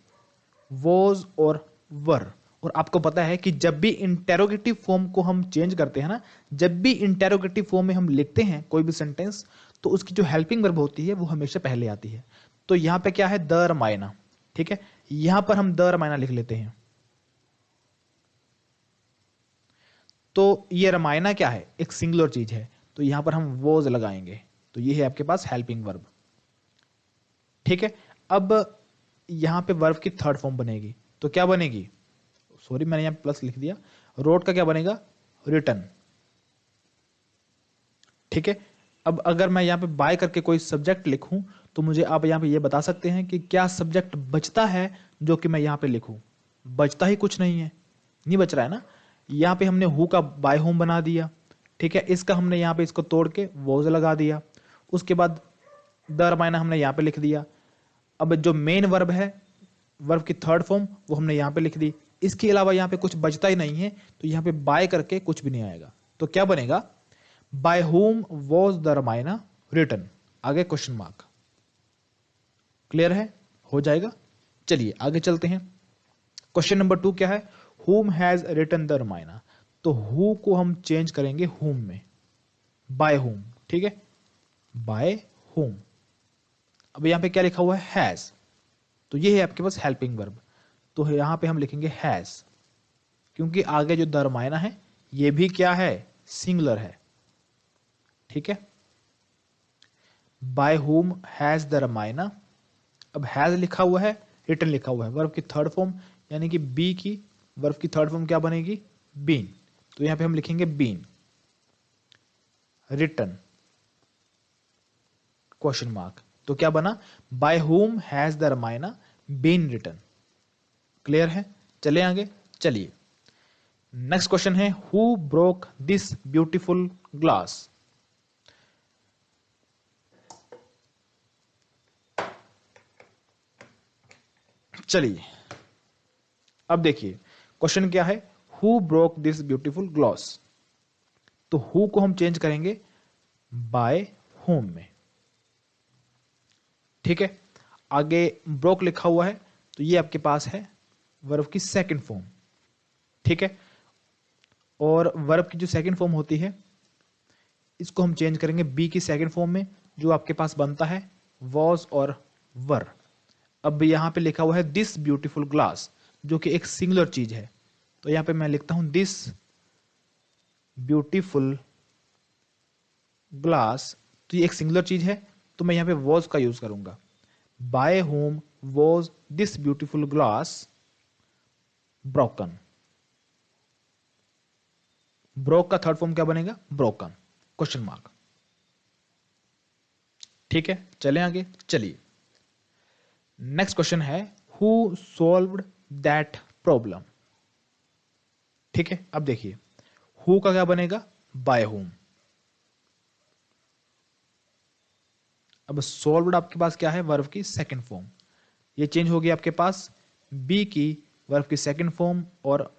वॉज और वर। और आपको पता है कि जब भी इंटेरोगेटिव फॉर्म को हम चेंज करते हैं ना, जब भी इंटेरोगेटिव फॉर्म में हम लिखते हैं कोई भी सेंटेंस तो उसकी जो हेल्पिंग वर्ब होती है वो हमेशा पहले आती है। तो यहां पे क्या है, द रामायण। ठीक है, यहां पर हम द रामायण लिख लेते हैं। तो ये रामायण क्या है, एक सिंगुलर चीज है, तो यहां पर हम वॉज लगाएंगे, तो ये है आपके पास हेल्पिंग वर्ब। ठीक है, अब यहां पे वर्ब की थर्ड फॉर्म बनेगी, तो क्या बनेगी, सॉरी मैंने यहां प्लस लिख दिया, रोट का क्या बनेगा, रिटर्न। ठीक है, अब अगर मैं यहां पे बाय करके कोई सब्जेक्ट लिखूं तो मुझे आप यहां पे ये बता सकते हैं कि क्या सब्जेक्ट बचता है जो कि मैं यहां पे लिखूं। बचता ही कुछ नहीं है, नहीं बच रहा है ना। यहां पे हमने हु का बाय होम बना दिया। ठीक है, इसका हमने यहां पे इसको तोड़ के वॉज लगा दिया, उसके बाद द रामायण हमने यहां पे लिख दिया। अब जो मेन वर्ब है, वर्ब की थर्ड फॉर्म वो हमने यहां पे लिख दी। इसके अलावा यहां पे कुछ बचता ही नहीं है, तो यहां पे बाय करके कुछ भी नहीं आएगा। तो क्या बनेगा, by whom was the Ramayana written, आगे क्वेश्चन मार्क। क्लियर है, हो जाएगा। चलिए आगे चलते हैं। क्वेश्चन नंबर 2 क्या है, whom has written the Ramayana. तो हु को हम चेंज करेंगे whom में, बाय whom। ठीक है, बाय whom। अब यहां पे क्या लिखा हुआ है, हैज, तो ये है आपके पास हेल्पिंग वर्ब, तो यहां पे हम लिखेंगे हैज, क्योंकि आगे जो द रामायण है ये भी क्या है, सिंगुलर है। ठीक है, by whom has the Ramayana. अब हैज लिखा हुआ है, रिटन लिखा हुआ है, वर्ब की थर्ड फॉर्म, यानी कि बी की वर्ब की थर्ड फॉर्म क्या बनेगी, बीन। तो यहां पे हम लिखेंगे बीन, रिटन, क्वेश्चन मार्क। तो क्या बना, by whom has the Ramayana been written. Clear है, चले आगे, चलिए नेक्स्ट क्वेश्चन है, who broke this beautiful glass. चलिए अब देखिए क्वेश्चन क्या है, who broke this beautiful glass. तो हु को हम चेंज करेंगे बाय होम में। ठीक है, आगे ब्रोक लिखा हुआ है, तो ये आपके पास है वर्ब की सेकंड फॉर्म। ठीक है, और वर्ब की जो सेकंड फॉर्म होती है इसको हम चेंज करेंगे बी की सेकंड फॉर्म में, जो आपके पास बनता है वॉज और वर। अब यहां पे लिखा हुआ है दिस ब्यूटीफुल ग्लास, जो कि एक सिंगुलर चीज है, तो यहां पे मैं लिखता हूं दिस ब्यूटीफुल ग्लास, तो ये एक सिंगुलर चीज है, तो मैं यहां पे वॉज का यूज करूंगा। By whom was this beautiful glass broken. Broke का थर्ड फॉर्म क्या बनेगा? Broken, question mark. ठीक है, चलें आगे। चलिए, नेक्स्ट क्वेश्चन है हु सॉल्व्ड दैट प्रॉब्लम। ठीक है, अब देखिए हु का क्या बनेगा? By home. अब सॉल्व्ड आपके पास क्या है? वर्ब की सेकंड फॉर्म। ये चेंज हो गया आपके पास बी की वर्ब की सेकंड फॉर्म, और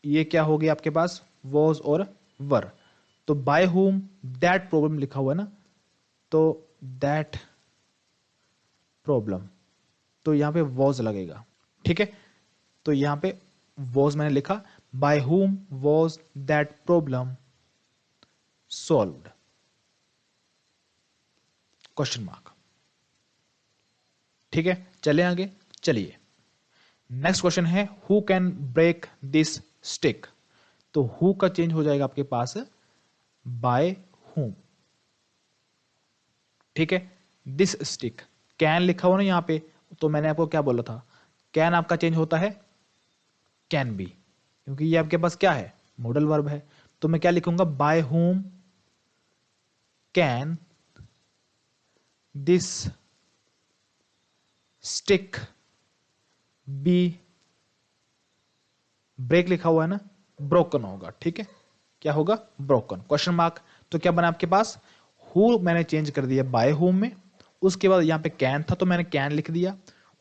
ये क्या हो गया आपके पास? वॉज और वर। तो बाय होम दैट प्रॉब्लम लिखा हुआ है ना, तो दैट प्रॉब्लम, तो यहां पे वॉज लगेगा। ठीक है, तो यहां पे वॉज मैंने लिखा, by whom was that problem solved, question mark. ठीक है, चले आगे। चलिए, नेक्स्ट क्वेश्चन है who can break this stick. तो हु का चेंज हो जाएगा आपके पास बाय होम। ठीक है, दिस स्टिक, कैन लिखा हुआ ना यहां पे, तो मैंने आपको क्या बोला था? कैन आपका चेंज होता है कैन बी, क्योंकि ये आपके पास क्या है? मॉडल वर्ब है। तो मैं क्या लिखूंगा? By whom can this stick be, break लिखा हुआ है ना, ब्रोकन होगा। ठीक है, क्या होगा? Broken, question mark. तो क्या बना आपके पास? हु मैंने चेंज कर दिया बाय होम में, उसके बाद यहां पे कैन था तो मैंने कैन लिख दिया,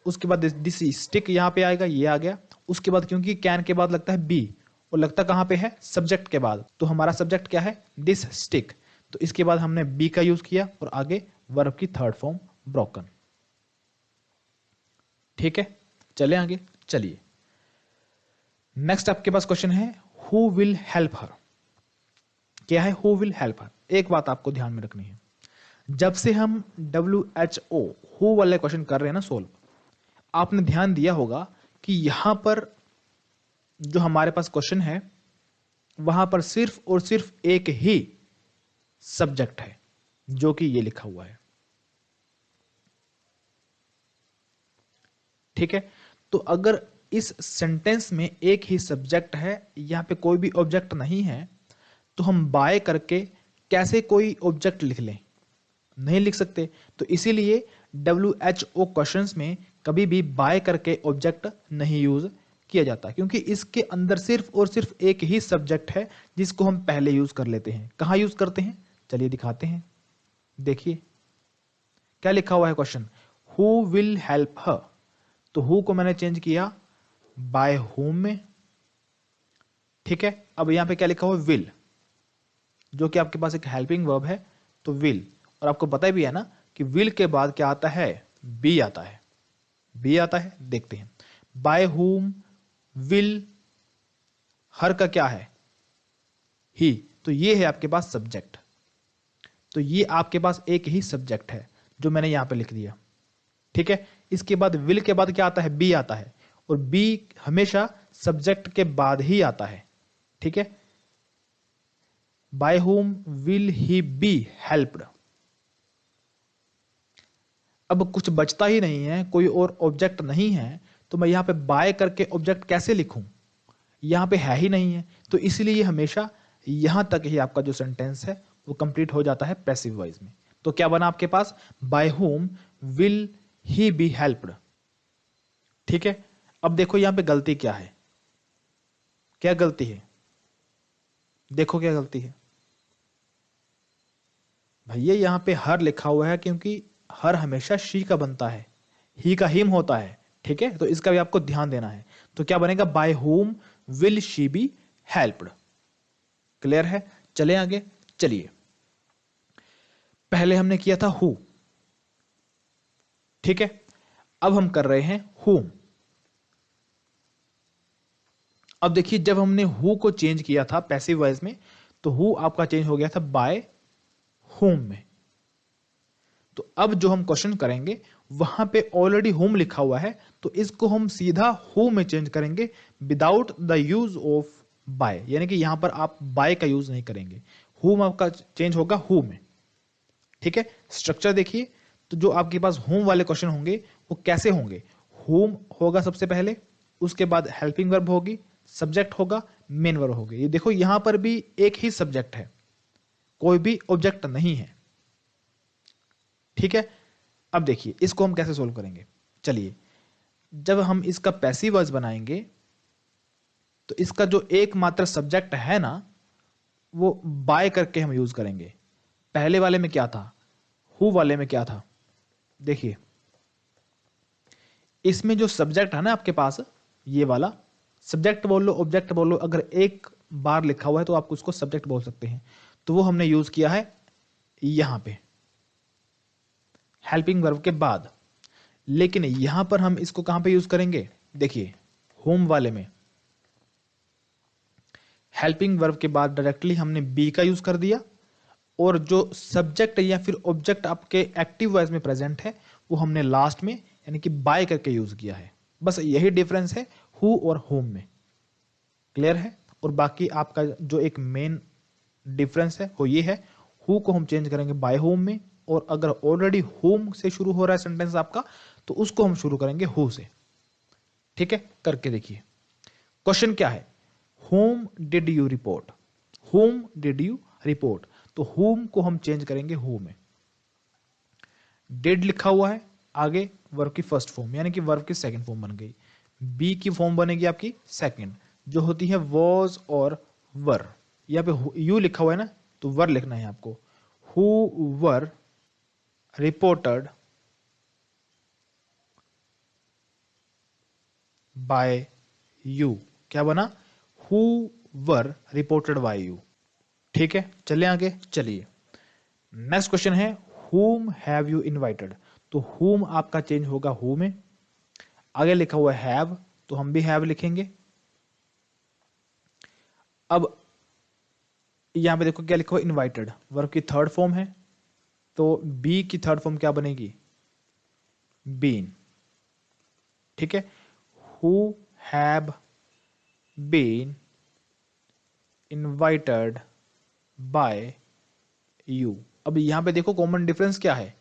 उसके बाद दिस स्टिक यहां पे आएगा, ये आ गया, उसके बाद क्योंकि कैन के बाद लगता है बी, और लगता कहां पे है? सब्जेक्ट के बाद, तो हमारा सब्जेक्ट क्या है? दिस स्टिक, तो इसके बाद हमने बी का यूज किया, और आगे वर्ब की थर्ड फॉर्म ब्रोकन। ठीक है, चले आगे। चलिए, नेक्स्ट आपके पास क्वेश्चन है हु विल हेल्प हर। क्या है हु विल हेल्प हर? एक बात आपको ध्यान में रखनी है, जब से हम WHO हु वाले क्वेश्चन कर रहे हैं ना सोल्व, आपने ध्यान दिया होगा कि यहां पर जो हमारे पास क्वेश्चन है वहां पर सिर्फ और सिर्फ एक ही सब्जेक्ट है, जो कि ये लिखा हुआ है। ठीक है, तो अगर इस सेंटेंस में एक ही सब्जेक्ट है, यहां पे कोई भी ऑब्जेक्ट नहीं है, तो हम बाय करके कैसे कोई ऑब्जेक्ट लिख लें? नहीं लिख सकते। तो इसीलिए WHO क्वेश्चंस में कभी भी बाय करके ऑब्जेक्ट नहीं यूज किया जाता, क्योंकि इसके अंदर सिर्फ और सिर्फ एक ही सब्जेक्ट है जिसको हम पहले यूज कर लेते हैं। कहां यूज करते हैं? चलिए दिखाते हैं। देखिए क्या लिखा हुआ है question, who will help her. तो हु को मैंने चेंज किया बाय होम में। ठीक है, अब यहां पे क्या लिखा हुआ? विल, जो कि आपके पास एक हेल्पिंग वर्ब है, तो विल। और आपको पता भी है ना कि विल के बाद क्या आता है? बी आता है। बी आता है, देखते हैं। बाय होम विल हर का क्या है? ही, तो ये है आपके पास सब्जेक्ट। तो ये आपके पास एक ही सब्जेक्ट है जो मैंने यहां पे लिख दिया। ठीक है, इसके बाद विल के बाद क्या आता है? बी आता है, और बी हमेशा सब्जेक्ट के बाद ही आता है। ठीक है, by whom will he be helped. अब कुछ बचता ही नहीं है, कोई और ऑब्जेक्ट नहीं है, तो मैं यहां पे बाय करके ऑब्जेक्ट कैसे लिखूं? यहां पे है ही नहीं है, तो इसलिए हमेशा यहां तक ही आपका जो सेंटेंस है वो कंप्लीट हो जाता है पैसिव वॉइस में। तो क्या बना आपके पास? By whom will he be helped. ठीक है, अब देखो यहां पे गलती क्या है? क्या गलती है? देखो क्या गलती है भैया, यहां पे हर लिखा हुआ है, क्योंकि हर हमेशा शी का बनता है, ही का हिम होता है। ठीक है, तो इसका भी आपको ध्यान देना है। तो क्या बनेगा? By whom will she be helped. Clear है? चले आगे, चलिए। पहले हमने किया था हु, ठीक है। अब हम कर रहे हैं whom। अब देखिए, जब हमने हु को चेंज किया था पैसिव वॉइस में, तो हु आपका चेंज हो गया था बाय whom में। तो अब जो हम क्वेश्चन करेंगे वहां पे ऑलरेडी whom लिखा हुआ है, तो इसको हम सीधा who में चेंज करेंगे without the use of by, यानी कि यहां पर आप बाय का यूज नहीं करेंगे, whom आपका चेंज होगा who में, ठीक है। स्ट्रक्चर देखिए, तो जो आपके पास whom वाले क्वेश्चन होंगे वो कैसे होंगे, whom होगा सबसे पहले, उसके बाद हेल्पिंग वर्ब होगी, सब्जेक्ट होगा, मेन वर्ब होगी। ये देखो यहां पर भी एक ही सब्जेक्ट है, कोई भी ऑब्जेक्ट नहीं है, ठीक है। अब देखिए इसको हम कैसे सोल्व करेंगे, चलिए। जब हम इसका पैसिव वॉइस बनाएंगे तो इसका जो एकमात्र सब्जेक्ट है ना, वो बाय करके हम यूज करेंगे। पहले वाले में क्या था, हु वाले में क्या था, देखिए इसमें जो सब्जेक्ट है ना आपके पास, ये वाला सब्जेक्ट बोल लो ऑब्जेक्ट बोल लो, अगर एक बार लिखा हुआ है तो आप उसको सब्जेक्ट बोल सकते हैं, तो वो हमने यूज किया है यहां पे हेल्पिंग वर्ब के बाद। लेकिन यहां पर हम इसको कहां पे यूज करेंगे, देखिए होम वाले में हेल्पिंग वर्ब के बाद डायरेक्टली हमने बी का यूज कर दिया, और जो सब्जेक्ट या फिर ऑब्जेक्ट आपके एक्टिव वॉइस में प्रेजेंट है वो हमने लास्ट में यानी कि बाय करके यूज किया है। बस यही डिफरेंस है हु और होम में, क्लियर है। और बाकी आपका जो एक मेन डिफरेंस है वो ये है, हु को हम चेंज करेंगे बाय होम में, और अगर ऑलरेडी होम से शुरू हो रहा है सेंटेंस आपका तो उसको हम शुरू करेंगे हु से, ठीक है। करके देखिए क्वेश्चन क्या है, home did you report, home did you report, तो होम को हम चेंज करेंगे हु में। डिड लिखा हुआ है आगे वर्ब की फर्स्ट फॉर्म यानी कि वर्ब की सेकंड फॉर्म बन गई, बी की फॉर्म बनेगी आपकी सेकंड जो होती है वॉज और वर। यहाँ पे यू लिखा हुआ है ना, तो वर लिखना है आपको, who were reported by you, क्या बना, who were reported by you, ठीक है। चलिए आगे, चलिए नेक्स्ट क्वेश्चन है, whom have you invited, तो whom आपका चेंज होगा who में, आगे लिखा हुआ है have तो हम भी have लिखेंगे। अब यहां पे देखो क्या लिखा हुआ, इनवाइटेड वर्ब की थर्ड फॉर्म है, तो बी की थर्ड फॉर्म क्या बनेगी, बीन, ठीक है। Who have been invited by you. अब यहां पे देखो कॉमन डिफरेंस क्या है,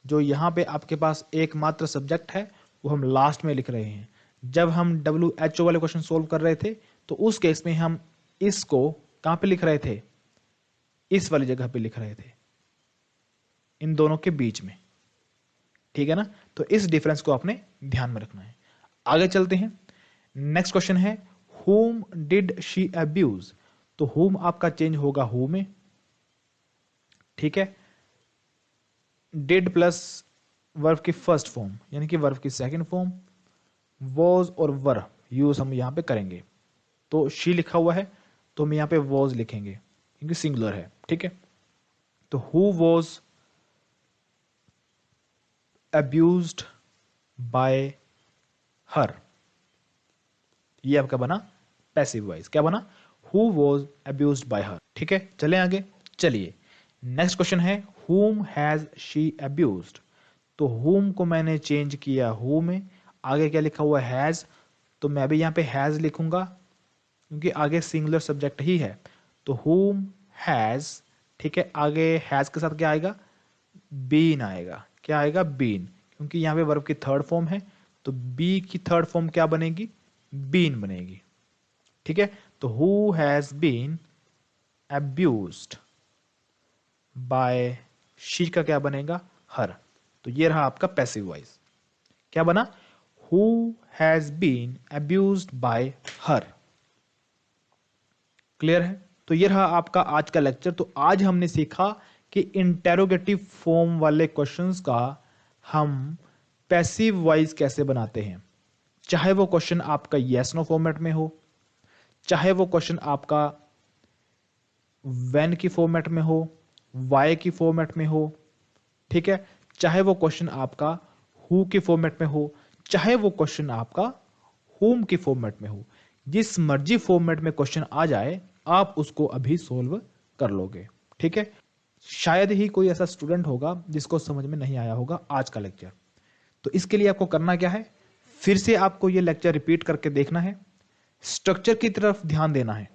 जो यहां पे आपके पास एकमात्र सब्जेक्ट है वो हम लास्ट में लिख रहे हैं। जब हम WHO वाले क्वेश्चन सोल्व कर रहे थे तो उस केस में हम इसको कहां पे लिख रहे थे, इस वाली जगह पे लिख रहे थे, इन दोनों के बीच में, ठीक है ना। तो इस डिफरेंस को आपने ध्यान में रखना है। आगे चलते हैं, नेक्स्ट क्वेश्चन है, whom did she abuse, तो whom आपका चेंज होगा who में, ठीक है। डिड प्लस वर्ब की फर्स्ट फॉर्म यानी कि वर्ब की सेकंड फॉर्म, वॉज और वर यूज हम यहां पे करेंगे, तो शी लिखा हुआ है तो हम यहां पे वॉज लिखेंगे क्योंकि सिंगुलर है, ठीक है। तो हु वॉज अब्यूज्ड बाय हर, ये आपका बना पैसिव वॉइस, क्या बना, हु वॉज अब्यूज्ड बाय हर, ठीक है। चले आगे, चलिए नेक्स्ट क्वेश्चन है, whom has she abused, तो whom को मैंने चेंज किया who में, आगे क्या लिखा हुआ है हैज, तो मैं भी यहां पे हैज लिखूंगा क्योंकि आगे सिंगुलर सब्जेक्ट ही है, तो whom has, ठीक है। आगे हैज के साथ क्या आएगा, बीन आएगा, क्या आएगा, बीन, क्योंकि यहां पे वर्ब की थर्ड फॉर्म है, तो बी की थर्ड फॉर्म क्या बनेगी, बीन बनेगी, ठीक है। तो who has been abused by she का क्या बनेगा, हर, तो ये रहा आपका पैसिव वॉइस, क्या बना, who has been abused by her, clear है। तो ये रहा आपका आज का लेक्चर। तो आज हमने सीखा कि इंटेरोगेटिव फॉर्म वाले क्वेश्चंस का हम पैसिव वॉइस कैसे बनाते हैं, चाहे वो क्वेश्चन आपका यस नो फॉर्मेट में हो, चाहे वो क्वेश्चन आपका व्हेन की फॉर्मेट में हो, वाई की फॉर्मेट में हो, ठीक है, चाहे वो क्वेश्चन आपका हु की फॉर्मेट में हो, चाहे वो क्वेश्चन आपका होम की फॉर्मेट में हो, जिस मर्जी फॉर्मेट में क्वेश्चन आ जाए आप उसको अभी सोल्व कर लोगे। ठीक है, शायद ही कोई ऐसा स्टूडेंट होगा जिसको समझ में नहीं आया होगा आज का लेक्चर। तो इसके लिए आपको करना क्या है, फिर से आपको ये लेक्चर रिपीट करके देखना है, स्ट्रक्चर की तरफ ध्यान देना है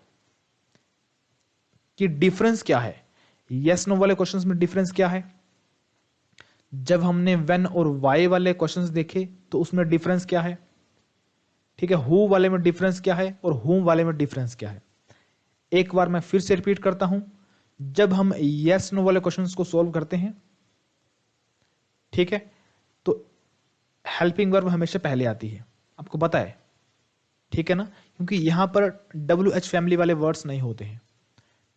कि डिफरेंस क्या है, यस नो वाले क्वेश्चंस में डिफरेंस क्या है। जब हमने व्हेन और वाई वाले क्वेश्चंस देखे तो उसमें डिफरेंस क्या है, ठीक है, हु वाले में डिफरेंस क्या है और हुम वाले में डिफरेंस क्या है। एक बार मैं फिर से रिपीट करता हूं, जब हम यस नो वाले क्वेश्चंस को सॉल्व करते हैं, ठीक है, तो हेल्पिंग वर्ब हमेशा पहले आती है, आपको पता है, ठीक है ना, क्योंकि यहां पर WH फैमिली वाले वर्ड्स नहीं होते हैं।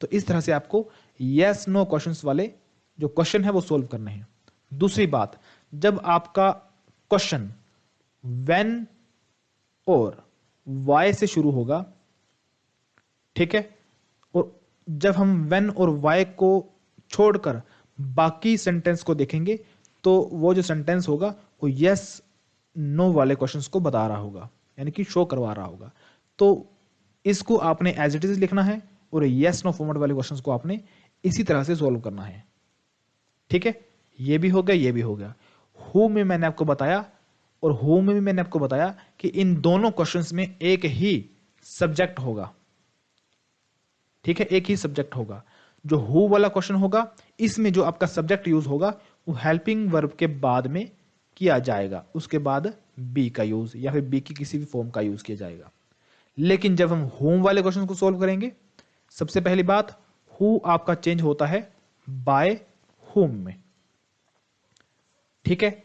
तो इस तरह से आपको यस नो क्वेश्चंस वाले जो क्वेश्चन है वो सोल्व करने हैं। दूसरी बात, जब आपका क्वेश्चन व्हेन और वाई से शुरू होगा, ठीक है, और जब हम व्हेन और वाई को छोड़कर बाकी सेंटेंस को देखेंगे तो वो जो सेंटेंस होगा वो यस नो वाले क्वेश्चंस को बता रहा होगा, यानी कि शो करवा रहा होगा। तो इसको आपने एज इट इज लिखना है और यस नो फॉर्मेट वाले क्वेश्चंस को आपने इसी तरह से सॉल्व करना है। ठीक है, ये भी हो गया, ये भी हो गया। हु में मैंने आपको बताया और हु में भी मैंने आपको बताया कि इन दोनों क्वेश्चंस में एक ही सब्जेक्ट होगा, ठीक है, एक ही सब्जेक्ट होगा। जो हु वाला क्वेश्चन होगा इसमें जो आपका सब्जेक्ट यूज होगा वो हेल्पिंग वर्ब के बाद में किया जाएगा, उसके बाद बी का यूज या फिर बी की किसी भी फॉर्म का यूज किया जाएगा। लेकिन जब हम होम वाले क्वेश्चन को सॉल्व करेंगे, सबसे पहली बात, हु आपका चेंज होता है बाय होम में, ठीक है।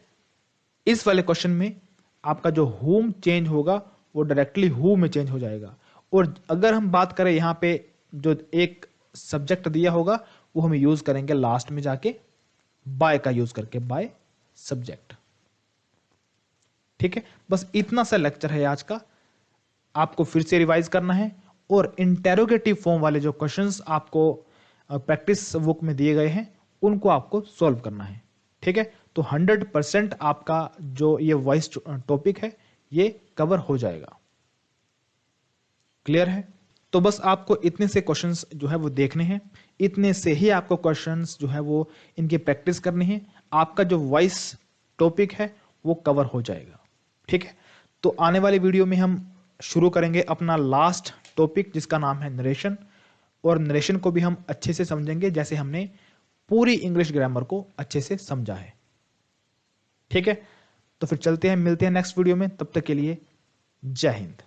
इस वाले क्वेश्चन में आपका जो होम चेंज होगा वो डायरेक्टली हु में चेंज हो जाएगा। और अगर हम बात करें यहां पे जो एक सब्जेक्ट दिया होगा वो हम यूज करेंगे लास्ट में जाके बाय का यूज करके, बाय सब्जेक्ट। ठीक है, बस इतना सा लेक्चर है आज का, आपको फिर से रिवाइज करना है और इंटेरोगेटिव फॉर्म वाले जो क्वेश्चंस आपको प्रैक्टिस बुक में दिए गए हैं उनको आपको सॉल्व करना है। ठीक है, तो 100% आपका जो ये वॉइस टॉपिक है ये कवर हो जाएगा। क्लियर है? तो बस आपको इतने से क्वेश्चंस जो है वो देखने हैं, इतने से ही आपको क्वेश्चंस जो है वो इनकी प्रैक्टिस करनी है, आपका जो वॉइस टॉपिक है वो कवर हो जाएगा। ठीक है, तो आने वाली वीडियो में हम शुरू करेंगे अपना लास्ट टॉपिक जिसका नाम है नरेशन, और नरेशन को भी हम अच्छे से समझेंगे जैसे हमने पूरी इंग्लिश ग्रामर को अच्छे से समझा है। ठीक है, तो फिर चलते हैं, मिलते हैं नेक्स्ट वीडियो में, तब तक के लिए जय हिंद।